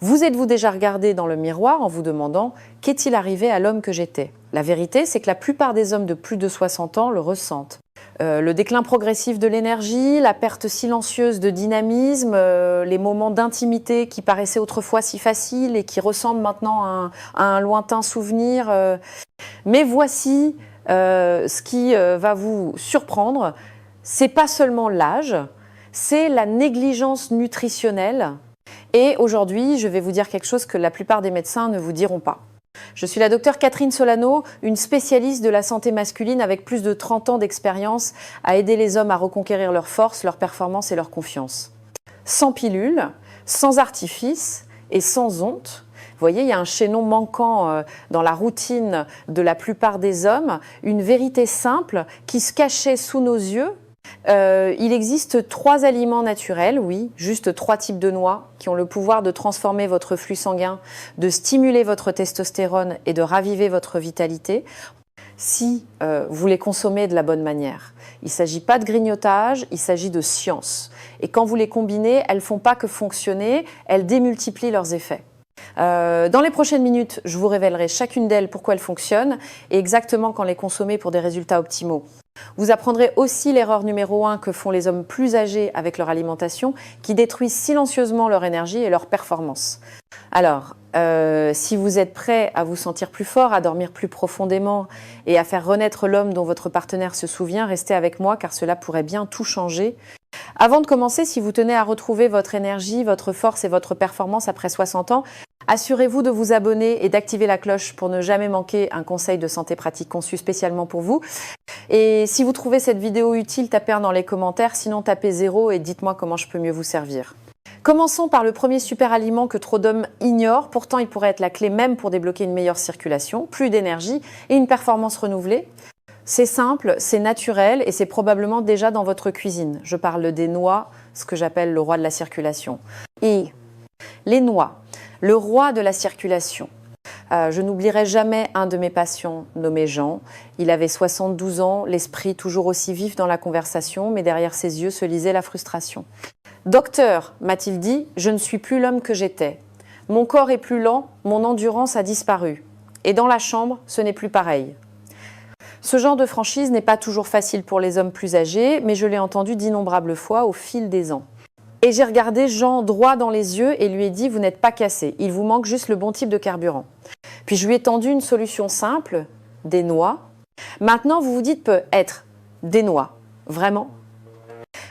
Vous êtes-vous déjà regardé dans le miroir en vous demandant « Qu'est-il arrivé à l'homme que j'étais » La vérité, c'est que la plupart des hommes de plus de 60 ans le ressentent. Le déclin progressif de l'énergie, la perte silencieuse de dynamisme, les moments d'intimité qui paraissaient autrefois si faciles et qui ressemblent maintenant à un lointain souvenir. Mais voici ce qui va vous surprendre, c'est pas seulement l'âge, c'est la négligence nutritionnelle. Et aujourd'hui, je vais vous dire quelque chose que la plupart des médecins ne vous diront pas. Je suis la docteure Catherine Solano, une spécialiste de la santé masculine avec plus de 30 ans d'expérience à aider les hommes à reconquérir leur force, leur performance et leur confiance. Sans pilule, sans artifice et sans honte. Vous voyez, il y a un chaînon manquant dans la routine de la plupart des hommes, une vérité simple qui se cachait sous nos yeux. Il existe 3 aliments naturels, oui, juste 3 types de noix qui ont le pouvoir de transformer votre flux sanguin, de stimuler votre testostérone et de raviver votre vitalité si vous les consommez de la bonne manière. Il ne s'agit pas de grignotage, il s'agit de science. Et quand vous les combinez, elles ne font pas que fonctionner, elles démultiplient leurs effets. Dans les prochaines minutes, je vous révélerai chacune d'elles pourquoi elles fonctionnent et exactement quand les consommer pour des résultats optimaux. Vous apprendrez aussi l'erreur numéro 1 que font les hommes plus âgés avec leur alimentation, qui détruisent silencieusement leur énergie et leur performance. Alors, si vous êtes prêt à vous sentir plus fort, à dormir plus profondément et à faire renaître l'homme dont votre partenaire se souvient, restez avec moi car cela pourrait bien tout changer. Avant de commencer, si vous tenez à retrouver votre énergie, votre force et votre performance après 60 ans, assurez-vous de vous abonner et d'activer la cloche pour ne jamais manquer un conseil de santé pratique conçu spécialement pour vous. Et si vous trouvez cette vidéo utile, tapez 1 dans les commentaires, sinon tapez 0 et dites-moi comment je peux mieux vous servir. Commençons par le premier super aliment que trop d'hommes ignorent, pourtant il pourrait être la clé même pour débloquer une meilleure circulation, plus d'énergie et une performance renouvelée. C'est simple, c'est naturel et c'est probablement déjà dans votre cuisine. Je parle des noix, ce que j'appelle le roi de la circulation. Et les noix, le roi de la circulation. Je n'oublierai jamais un de mes patients nommé Jean. Il avait 72 ans, l'esprit toujours aussi vif dans la conversation, mais derrière ses yeux se lisait la frustration. « Docteur, m'a-t-il dit, je ne suis plus l'homme que j'étais. Mon corps est plus lent, mon endurance a disparu. Et dans la chambre, ce n'est plus pareil. » Ce genre de franchise n'est pas toujours facile pour les hommes plus âgés, mais je l'ai entendu d'innombrables fois au fil des ans. Et j'ai regardé Jean droit dans les yeux et lui ai dit « Vous n'êtes pas cassé, il vous manque juste le bon type de carburant. » Puis je lui ai tendu une solution simple, des noix. Maintenant, vous vous dites peut-être des noix, vraiment ?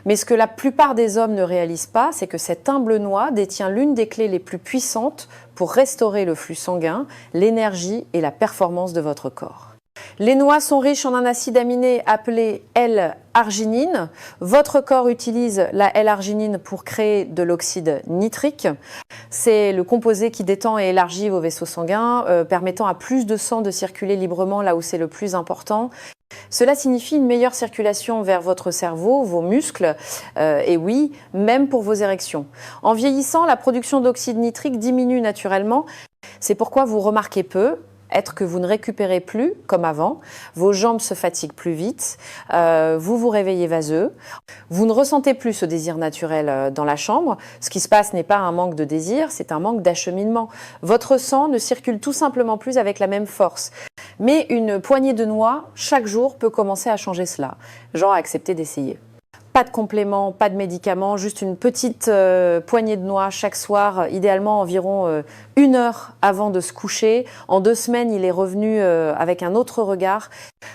Mais ce que la plupart des hommes ne réalisent pas, c'est que cette humble noix détient l'une des clés les plus puissantes pour restaurer le flux sanguin, l'énergie et la performance de votre corps. Les noix sont riches en un acide aminé appelé L-arginine. Votre corps utilise la L-arginine pour créer de l'oxyde nitrique. C'est le composé qui détend et élargit vos vaisseaux sanguins, permettant à plus de sang de circuler librement là où c'est le plus important. Cela signifie une meilleure circulation vers votre cerveau, vos muscles, et oui, même pour vos érections. En vieillissant, la production d'oxyde nitrique diminue naturellement. C'est pourquoi vous remarquez peu être que vous ne récupérez plus comme avant, vos jambes se fatiguent plus vite, vous vous réveillez vaseux, vous ne ressentez plus ce désir naturel dans la chambre. Ce qui se passe n'est pas un manque de désir, c'est un manque d'acheminement. Votre sang ne circule tout simplement plus avec la même force. Mais une poignée de noix chaque jour peut commencer à changer cela. Jean a accepté d'essayer. Pas de compléments, pas de médicaments, juste une petite poignée de noix chaque soir, idéalement environ 1 heure avant de se coucher. En 2 semaines, il est revenu avec un autre regard.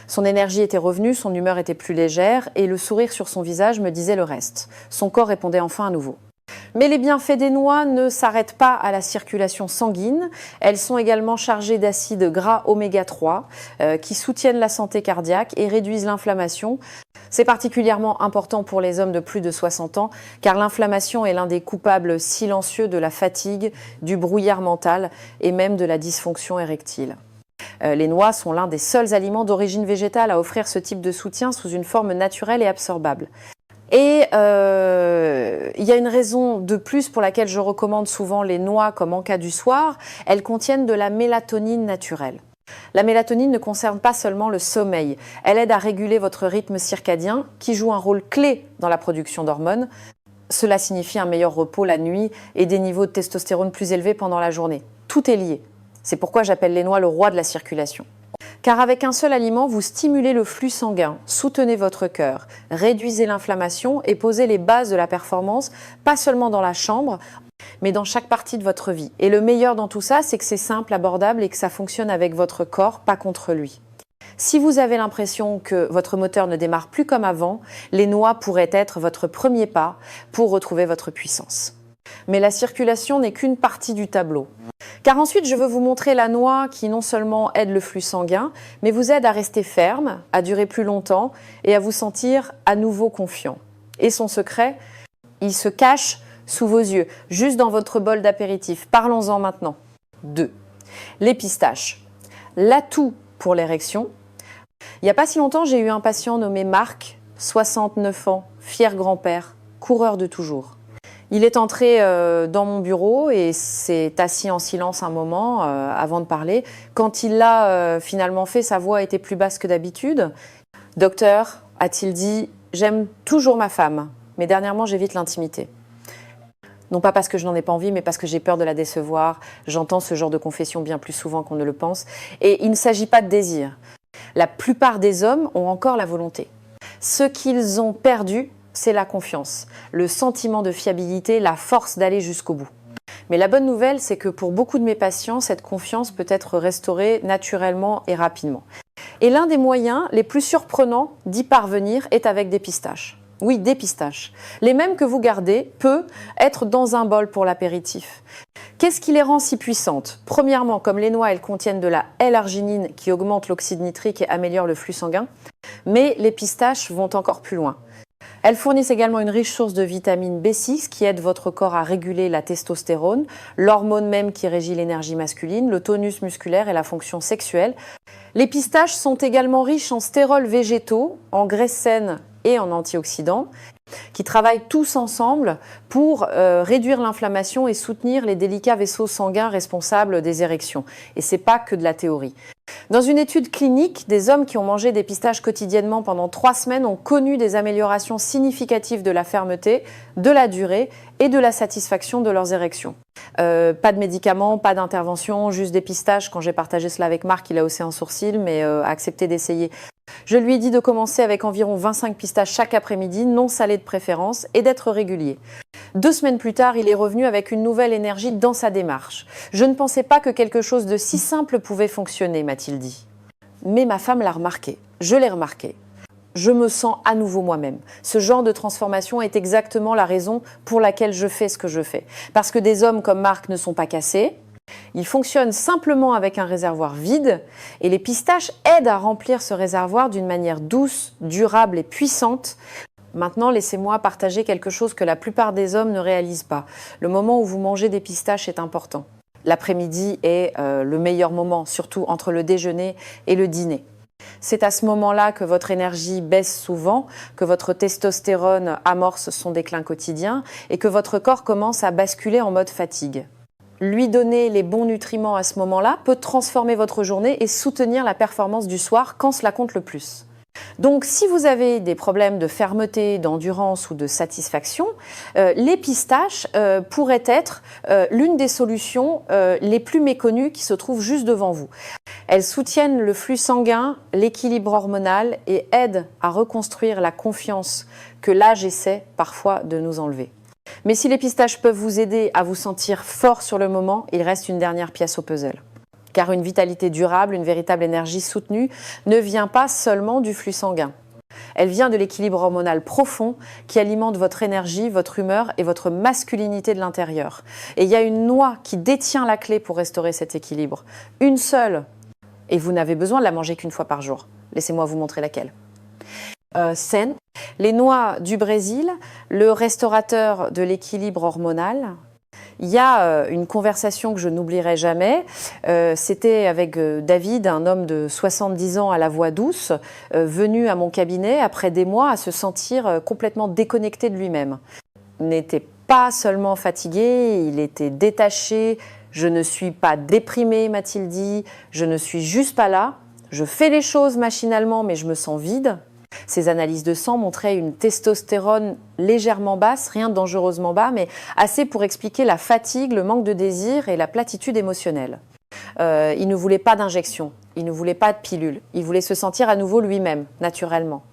Son énergie était revenue, son humeur était plus légère et le sourire sur son visage me disait le reste. Son corps répondait enfin à nouveau. Mais les bienfaits des noix ne s'arrêtent pas à la circulation sanguine. Elles sont également chargées d'acides gras oméga 3 qui soutiennent la santé cardiaque et réduisent l'inflammation. C'est particulièrement important pour les hommes de plus de 60 ans car l'inflammation est l'un des coupables silencieux de la fatigue, du brouillard mental et même de la dysfonction érectile. Les noix sont l'un des seuls aliments d'origine végétale à offrir ce type de soutien sous une forme naturelle et absorbable. Et il y a une raison de plus pour laquelle je recommande souvent les noix comme en cas du soir. Elles contiennent de la mélatonine naturelle. La mélatonine ne concerne pas seulement le sommeil. Elle aide à réguler votre rythme circadien qui joue un rôle clé dans la production d'hormones. Cela signifie un meilleur repos la nuit et des niveaux de testostérone plus élevés pendant la journée. Tout est lié. C'est pourquoi j'appelle les noix le roi de la circulation. Car avec un seul aliment, vous stimulez le flux sanguin, soutenez votre cœur, réduisez l'inflammation et posez les bases de la performance, pas seulement dans la chambre, mais dans chaque partie de votre vie. Et le meilleur dans tout ça, c'est que c'est simple, abordable et que ça fonctionne avec votre corps, pas contre lui. Si vous avez l'impression que votre moteur ne démarre plus comme avant, les noix pourraient être votre premier pas pour retrouver votre puissance. Mais la circulation n'est qu'une partie du tableau. Car ensuite, je veux vous montrer la noix qui non seulement aide le flux sanguin, mais vous aide à rester ferme, à durer plus longtemps et à vous sentir à nouveau confiant. Et son secret, il se cache sous vos yeux, juste dans votre bol d'apéritif. Parlons-en maintenant. 2. Les pistaches. L'atout pour l'érection. Il n'y a pas si longtemps, j'ai eu un patient nommé Marc, 69 ans, fier grand-père, coureur de toujours. Il est entré dans mon bureau et s'est assis en silence un moment avant de parler. Quand il l'a finalement fait, sa voix était plus basse que d'habitude. « Docteur, a-t-il dit, j'aime toujours ma femme, mais dernièrement j'évite l'intimité. » Non pas parce que je n'en ai pas envie, mais parce que j'ai peur de la décevoir. J'entends ce genre de confession bien plus souvent qu'on ne le pense. Et il ne s'agit pas de désir. La plupart des hommes ont encore la volonté. Ce qu'ils ont perdu, c'est la confiance, le sentiment de fiabilité, la force d'aller jusqu'au bout. Mais la bonne nouvelle, c'est que pour beaucoup de mes patients, cette confiance peut être restaurée naturellement et rapidement. Et l'un des moyens les plus surprenants d'y parvenir est avec des pistaches. Oui, des pistaches. Les mêmes que vous gardez peut être dans un bol pour l'apéritif. Qu'est-ce qui les rend si puissantes? Premièrement, comme les noix, elles contiennent de la L-arginine qui augmente l'oxyde nitrique et améliore le flux sanguin. Mais les pistaches vont encore plus loin. Elles fournissent également une riche source de vitamine B6 qui aide votre corps à réguler la testostérone, l'hormone même qui régit l'énergie masculine, le tonus musculaire et la fonction sexuelle. Les pistaches sont également riches en stérols végétaux, en graisses saines et en antioxydants, qui travaillent tous ensemble pour réduire l'inflammation et soutenir les délicats vaisseaux sanguins responsables des érections. Et ce n'est pas que de la théorie. Dans une étude clinique, des hommes qui ont mangé des pistaches quotidiennement pendant 3 semaines ont connu des améliorations significatives de la fermeté, de la durée et de la satisfaction de leurs érections. Pas de médicaments, pas d'intervention, juste des pistaches. Quand j'ai partagé cela avec Marc, il a haussé un sourcil, mais a accepté d'essayer. Je lui ai dit de commencer avec environ 25 pistaches chaque après-midi, non salées de préférence, et d'être régulier. 2 semaines plus tard, il est revenu avec une nouvelle énergie dans sa démarche. Je ne pensais pas que quelque chose de si simple pouvait fonctionner, m'a-t-il dit. Mais ma femme l'a remarqué. Je l'ai remarqué. Je me sens à nouveau moi-même. Ce genre de transformation est exactement la raison pour laquelle je fais ce que je fais. Parce que des hommes comme Marc ne sont pas cassés. Ils fonctionnent simplement avec un réservoir vide et les pistaches aident à remplir ce réservoir d'une manière douce, durable et puissante. Maintenant, laissez-moi partager quelque chose que la plupart des hommes ne réalisent pas. Le moment où vous mangez des pistaches est important. L'après-midi est le meilleur moment, surtout entre le déjeuner et le dîner. C'est à ce moment-là que votre énergie baisse souvent, que votre testostérone amorce son déclin quotidien et que votre corps commence à basculer en mode fatigue. Lui donner les bons nutriments à ce moment-là peut transformer votre journée et soutenir la performance du soir quand cela compte le plus. Donc, si vous avez des problèmes de fermeté, d'endurance ou de satisfaction, les pistaches pourraient être l'une des solutions les plus méconnues qui se trouvent juste devant vous. Elles soutiennent le flux sanguin, l'équilibre hormonal et aident à reconstruire la confiance que l'âge essaie parfois de nous enlever. Mais si les pistaches peuvent vous aider à vous sentir fort sur le moment, il reste une dernière pièce au puzzle. Car une vitalité durable, une véritable énergie soutenue ne vient pas seulement du flux sanguin. Elle vient de l'équilibre hormonal profond qui alimente votre énergie, votre humeur et votre masculinité de l'intérieur. Et il y a une noix qui détient la clé pour restaurer cet équilibre. Une seule. Et vous n'avez besoin de la manger qu'une fois par jour. Laissez-moi vous montrer laquelle. Sen, les noix du Brésil, le restaurateur de l'équilibre hormonal. Il y a une conversation que je n'oublierai jamais. C'était avec David, un homme de 70 ans à la voix douce, venu à mon cabinet après des mois à se sentir complètement déconnecté de lui-même. Il n'était pas seulement fatigué, il était détaché. Je ne suis pas déprimé, m'a-t-il dit. Je ne suis juste pas là. Je fais les choses machinalement, mais je me sens vide. Ces analyses de sang montraient une testostérone légèrement basse, rien de dangereusement bas, mais assez pour expliquer la fatigue, le manque de désir et la platitude émotionnelle. Il ne voulait pas d'injection, il ne voulait pas de pilule, il voulait se sentir à nouveau lui-même, naturellement.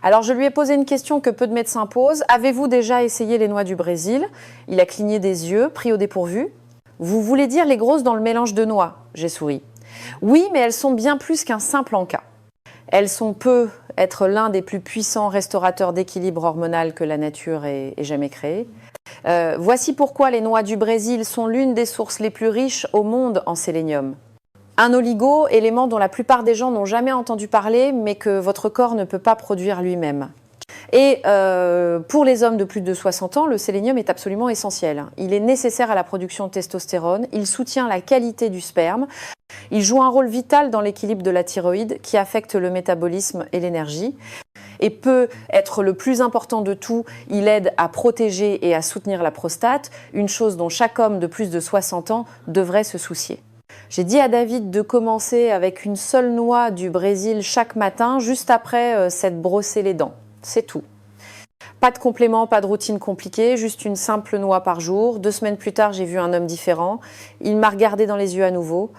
Alors je lui ai posé une question que peu de médecins posent. Avez-vous déjà essayé les noix du Brésil? Il a cligné des yeux, pris au dépourvu. Vous voulez dire les grosses dans le mélange de noix? J'ai souri. Oui, mais elles sont bien plus qu'un simple encas. Elles peuvent être l'un des plus puissants restaurateurs d'équilibre hormonal que la nature ait jamais créé. Voici pourquoi les noix du Brésil sont l'une des sources les plus riches au monde en sélénium. Un oligo, élément dont la plupart des gens n'ont jamais entendu parler, mais que votre corps ne peut pas produire lui-même. Et pour les hommes de plus de 60 ans, le sélénium est absolument essentiel. Il est nécessaire à la production de testostérone, il soutient la qualité du sperme, il joue un rôle vital dans l'équilibre de la thyroïde qui affecte le métabolisme et l'énergie. Et peut être le plus important de tout, il aide à protéger et à soutenir la prostate, une chose dont chaque homme de plus de 60 ans devrait se soucier. J'ai dit à David de commencer avec une seule noix du Brésil chaque matin, juste après s'être brossé les dents. C'est tout. Pas de complément, pas de routine compliquée, juste une simple noix par jour. 2 semaines plus tard, j'ai vu un homme différent. Il m'a regardé dans les yeux à nouveau.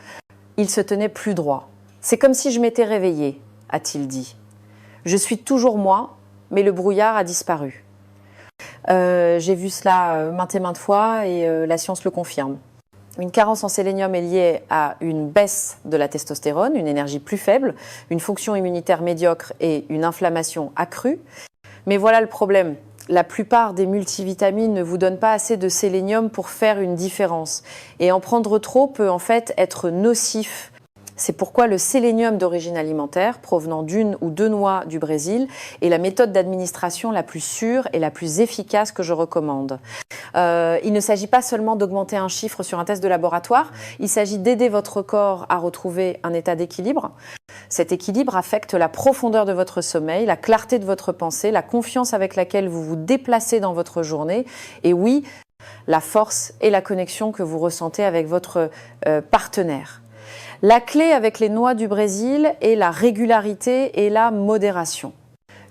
Il se tenait plus droit. C'est comme si je m'étais réveillée, a-t-il dit. Je suis toujours moi, mais le brouillard a disparu. J'ai vu cela maintes et maintes fois et la science le confirme. Une carence en sélénium est liée à une baisse de la testostérone, une énergie plus faible, une fonction immunitaire médiocre et une inflammation accrue. Mais voilà le problème. La plupart des multivitamines ne vous donnent pas assez de sélénium pour faire une différence. Et en prendre trop peut en fait être nocif. C'est pourquoi le sélénium d'origine alimentaire, provenant d'une ou deux noix du Brésil, est la méthode d'administration la plus sûre et la plus efficace que je recommande. Il ne s'agit pas seulement d'augmenter un chiffre sur un test de laboratoire, il s'agit d'aider votre corps à retrouver un état d'équilibre. Cet équilibre affecte la profondeur de votre sommeil, la clarté de votre pensée, la confiance avec laquelle vous vous déplacez dans votre journée et oui, la force et la connexion que vous ressentez avec votre partenaire. La clé avec les noix du Brésil est la régularité et la modération.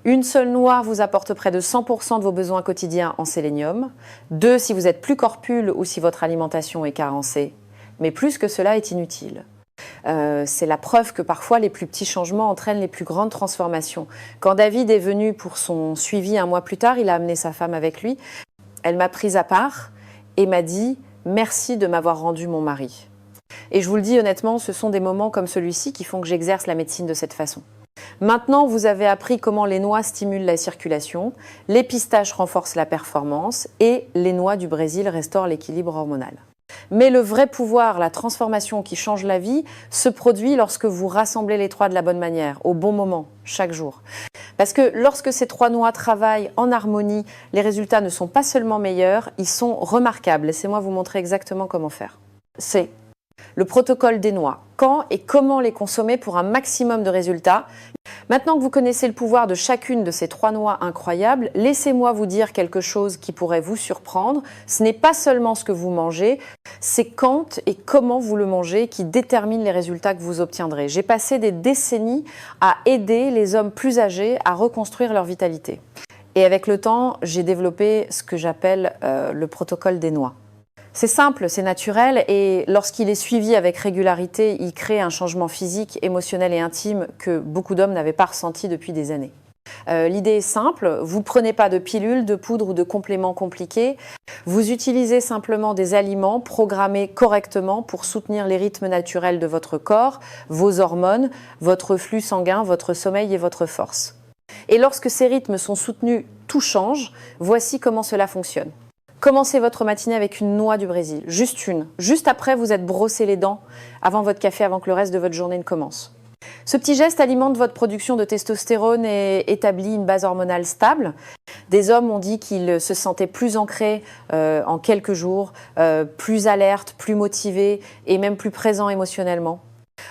Une seule noix vous apporte près de 100% de vos besoins quotidiens en sélénium. 2 si vous êtes plus corpule ou si votre alimentation est carencée. Mais plus que cela est inutile. C'est la preuve que parfois les plus petits changements entraînent les plus grandes transformations. Quand David est venu pour son suivi 1 mois plus tard, il a amené sa femme avec lui. Elle m'a prise à part et m'a dit « Merci de m'avoir rendu mon mari ». Et je vous le dis honnêtement, ce sont des moments comme celui-ci qui font que j'exerce la médecine de cette façon. Maintenant, vous avez appris comment les noix stimulent la circulation, les pistaches renforcent la performance et les noix du Brésil restaurent l'équilibre hormonal. Mais le vrai pouvoir, la transformation qui change la vie, se produit lorsque vous rassemblez les 3 de la bonne manière, au bon moment, chaque jour. Parce que lorsque ces 3 noix travaillent en harmonie, les résultats ne sont pas seulement meilleurs, ils sont remarquables. Laissez-moi vous montrer exactement comment faire. C'est le protocole des noix. Quand et comment les consommer pour un maximum de résultats. Maintenant que vous connaissez le pouvoir de chacune de ces 3 noix incroyables, laissez-moi vous dire quelque chose qui pourrait vous surprendre. Ce n'est pas seulement ce que vous mangez, c'est quand et comment vous le mangez qui détermine les résultats que vous obtiendrez. J'ai passé des décennies à aider les hommes plus âgés à reconstruire leur vitalité. Et avec le temps, j'ai développé ce que j'appelle le protocole des noix. C'est simple, c'est naturel et lorsqu'il est suivi avec régularité, il crée un changement physique, émotionnel et intime que beaucoup d'hommes n'avaient pas ressenti depuis des années. L'idée est simple, vous ne prenez pas de pilules, de poudre ou de compléments compliqués, vous utilisez simplement des aliments programmés correctement pour soutenir les rythmes naturels de votre corps, vos hormones, votre flux sanguin, votre sommeil et votre force. Et lorsque ces rythmes sont soutenus, tout change. Voici comment cela fonctionne. Commencez votre matinée avec une noix du Brésil, juste une. Juste après, vous êtes brossé les dents avant votre café, avant que le reste de votre journée ne commence. Ce petit geste alimente votre production de testostérone et établit une base hormonale stable. Des hommes ont dit qu'ils se sentaient plus ancrés en quelques jours, plus alertes, plus motivés et même plus présents émotionnellement.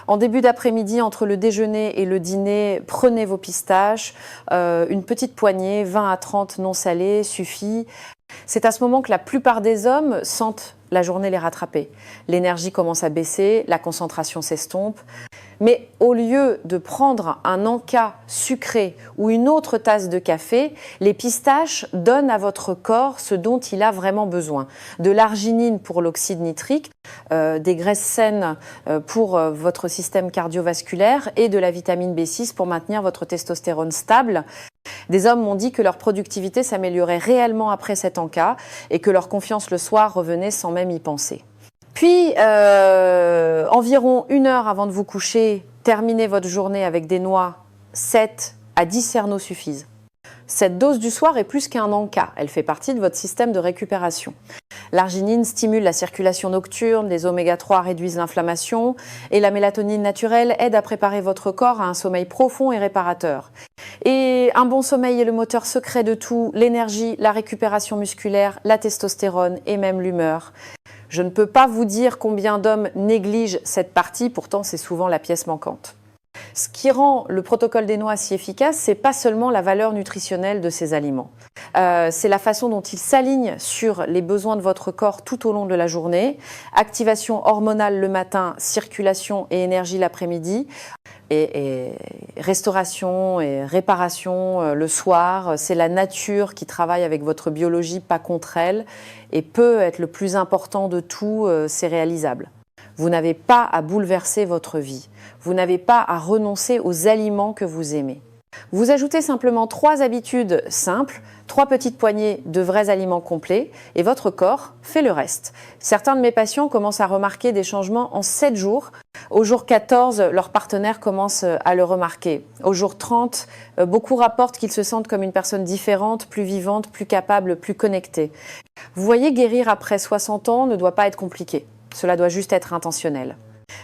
En début d'après-midi, entre le déjeuner et le dîner, prenez vos pistaches, une petite poignée, 20 à 30 non salées, suffit. C'est à ce moment que la plupart des hommes sentent la journée les rattraper. L'énergie commence à baisser, la concentration s'estompe. Mais au lieu de prendre un encas sucré ou une autre tasse de café, les pistaches donnent à votre corps ce dont il a vraiment besoin. De l'arginine pour l'oxyde nitrique, des graisses saines pour votre système cardiovasculaire et de la vitamine B6 pour maintenir votre testostérone stable. Des hommes m'ont dit que leur productivité s'améliorait réellement après cet encas et que leur confiance le soir revenait sans même y penser. Puis, environ 1 heure avant de vous coucher, terminez votre journée avec des noix. 7 à 10 cerneaux suffisent. Cette dose du soir est plus qu'un encas, elle fait partie de votre système de récupération. L'arginine stimule la circulation nocturne, les oméga-3 réduisent l'inflammation et la mélatonine naturelle aide à préparer votre corps à un sommeil profond et réparateur. Et un bon sommeil est le moteur secret de tout, l'énergie, la récupération musculaire, la testostérone et même l'humeur. Je ne peux pas vous dire combien d'hommes négligent cette partie, pourtant c'est souvent la pièce manquante. Ce qui rend le protocole des noix si efficace, c'est pas seulement la valeur nutritionnelle de ces aliments. C'est la façon dont ils s'alignent sur les besoins de votre corps tout au long de la journée. Activation hormonale le matin, circulation et énergie l'après-midi. Et restauration et réparation le soir. C'est la nature qui travaille avec votre biologie, pas contre elle. Et peut être le plus important de tout, c'est réalisable. Vous n'avez pas à bouleverser votre vie. Vous n'avez pas à renoncer aux aliments que vous aimez. Vous ajoutez simplement 3 habitudes simples, 3 petites poignées de vrais aliments complets et votre corps fait le reste. Certains de mes patients commencent à remarquer des changements en 7 jours. Au jour 14, leur partenaire commence à le remarquer. Au jour 30, beaucoup rapportent qu'ils se sentent comme une personne différente, plus vivante, plus capable, plus connectée. Vous voyez, guérir après 60 ans ne doit pas être compliqué. Cela doit juste être intentionnel.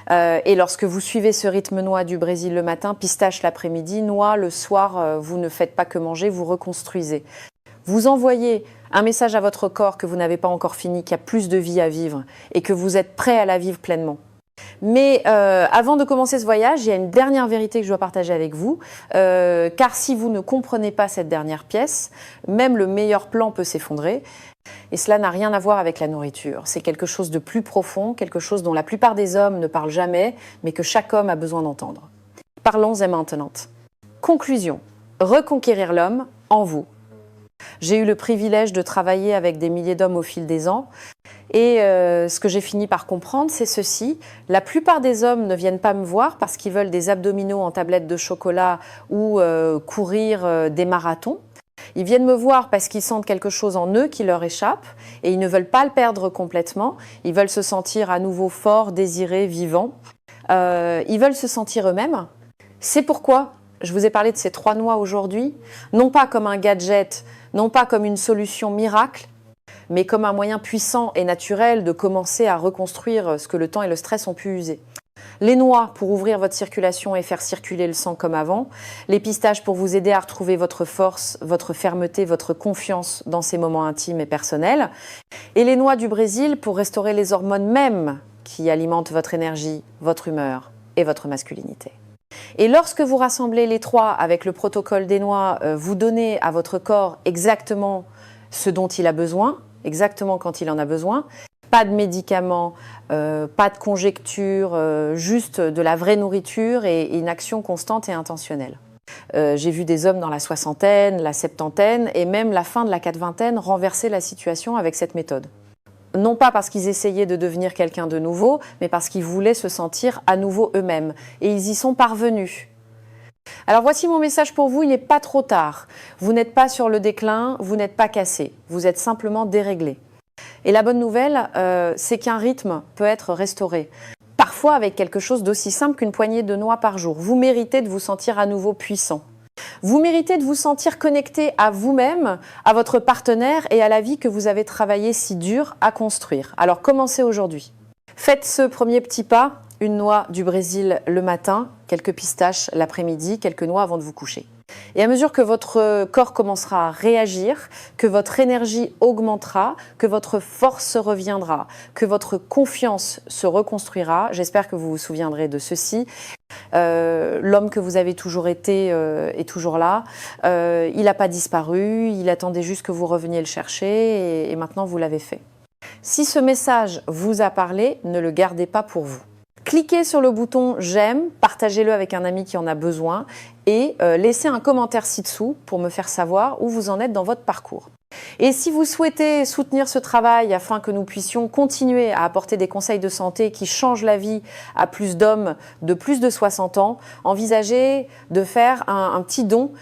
Et lorsque vous suivez ce rythme noix du Brésil le matin, pistache l'après-midi, noix le soir, vous ne faites pas que manger, vous reconstruisez. Vous envoyez un message à votre corps que vous n'avez pas encore fini, qu'il y a plus de vie à vivre et que vous êtes prêt à la vivre pleinement. Mais avant de commencer ce voyage, il y a une dernière vérité que je dois partager avec vous, car si vous ne comprenez pas cette dernière pièce, même le meilleur plan peut s'effondrer. Et cela n'a rien à voir avec la nourriture. C'est quelque chose de plus profond, quelque chose dont la plupart des hommes ne parlent jamais, mais que chaque homme a besoin d'entendre. Parlons-en maintenant. Conclusion. Reconquérir l'homme en vous. J'ai eu le privilège de travailler avec des milliers d'hommes au fil des ans. Et ce que j'ai fini par comprendre, c'est ceci. La plupart des hommes ne viennent pas me voir parce qu'ils veulent des abdominaux en tablettes de chocolat ou courir des marathons. Ils viennent me voir parce qu'ils sentent quelque chose en eux qui leur échappe et ils ne veulent pas le perdre complètement. Ils veulent se sentir à nouveau forts, désirés, vivants. Ils veulent se sentir eux-mêmes. C'est pourquoi je vous ai parlé de ces 3 noix aujourd'hui, non pas comme un gadget, non pas comme une solution miracle, mais comme un moyen puissant et naturel de commencer à reconstruire ce que le temps et le stress ont pu user. Les noix pour ouvrir votre circulation et faire circuler le sang comme avant. Les pistaches pour vous aider à retrouver votre force, votre fermeté, votre confiance dans ces moments intimes et personnels. Et les noix du Brésil pour restaurer les hormones mêmes qui alimentent votre énergie, votre humeur et votre masculinité. Et lorsque vous rassemblez les 3 avec le protocole des noix, vous donnez à votre corps exactement ce dont il a besoin, exactement quand il en a besoin. Pas de médicaments, pas de conjectures, juste de la vraie nourriture et une action constante et intentionnelle. J'ai vu des hommes dans la 60aine, la 70aine et même la fin de la 80aine renverser la situation avec cette méthode. Non pas parce qu'ils essayaient de devenir quelqu'un de nouveau, mais parce qu'ils voulaient se sentir à nouveau eux-mêmes. Et ils y sont parvenus. Alors voici mon message pour vous, il n'est pas trop tard. Vous n'êtes pas sur le déclin, vous n'êtes pas cassé, vous êtes simplement déréglé. Et la bonne nouvelle, c'est qu'un rythme peut être restauré. Parfois avec quelque chose d'aussi simple qu'une poignée de noix par jour. Vous méritez de vous sentir à nouveau puissant. Vous méritez de vous sentir connecté à vous-même, à votre partenaire et à la vie que vous avez travaillé si dur à construire. Alors commencez aujourd'hui. Faites ce premier petit pas, une noix du Brésil le matin, quelques pistaches l'après-midi, quelques noix avant de vous coucher. Et à mesure que votre corps commencera à réagir, que votre énergie augmentera, que votre force reviendra, que votre confiance se reconstruira, j'espère que vous vous souviendrez de ceci. L'homme que vous avez toujours été est toujours là. Il n'a pas disparu, il attendait juste que vous reveniez le chercher et maintenant vous l'avez fait. Si ce message vous a parlé, ne le gardez pas pour vous. Cliquez sur le bouton j'aime, partagez-le avec un ami qui en a besoin et laissez un commentaire ci-dessous pour me faire savoir où vous en êtes dans votre parcours. Et si vous souhaitez soutenir ce travail afin que nous puissions continuer à apporter des conseils de santé qui changent la vie à plus d'hommes de plus de 60 ans, envisagez de faire un petit don.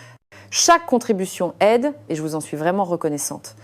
Chaque contribution aide et je vous en suis vraiment reconnaissante.